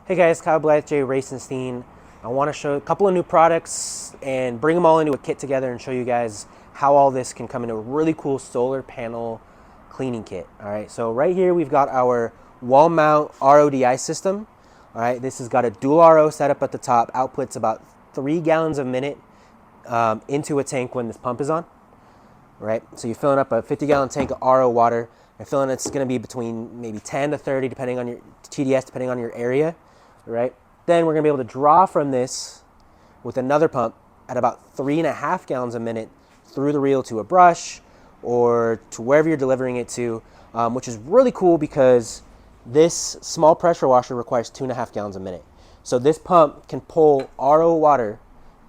Hey guys, Kyle Blythe, J.Racenstein. I want to show a couple of new products and bring them all into a kit together and show you guys how all this can come into a really cool solar panel cleaning kit. All right, so right here we've got our wall mount RODI system. All right, this has got a dual RO setup at the top, outputs about 3 gallons a minute into a tank when this pump is on. Right, so you're filling up a 50-gallon tank of RO water. You're filling it's going to be between maybe 10 to 30 depending on your TDS, depending on your area. Right, then we're going to be able to draw from this with another pump at about 3.5 gallons a minute through the reel to a brush or to wherever you're delivering it to, which is really cool because this small pressure washer requires 2.5 gallons a minute. So this pump can pull RO water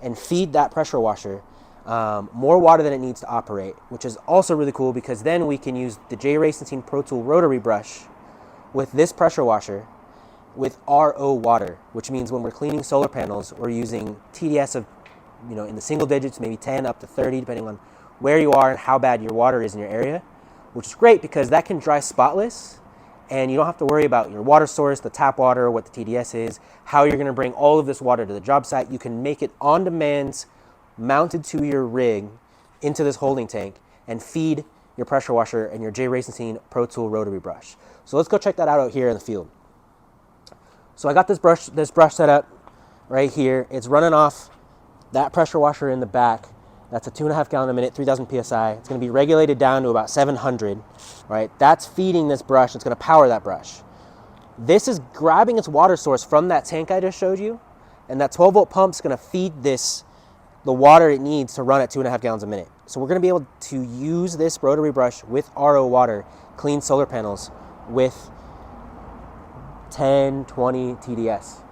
and feed that pressure washer more water than it needs to operate, which is also really cool because then we can use the J.Racenstein ProTool rotary brush with this pressure washer with RO water, which means when we're cleaning solar panels, we're using TDS of, in the single digits, maybe 10 up to 30, depending on where you are and how bad your water is in your area, which is great because that can dry spotless and you don't have to worry about your water source, the tap water, what the TDS is, how you're going to bring all of this water to the job site. You can make it on demand, mounted to your rig into this holding tank and feed your pressure washer and your J.Racenstein ProTool rotary brush. So let's go check that out here in the field. So I got this brush set up right here. It's running off that pressure washer in the back. That's a 2.5 gallon a minute, 3,000 PSI. It's going to be regulated down to about 700, right? That's feeding this brush. It's going to power that brush. This is grabbing its water source from that tank I just showed you, and that 12-volt pump is going to feed this the water it needs to run at 2.5 gallons a minute. So we're going to be able to use this rotary brush with RO water, clean solar panels with 10, 20 TDS.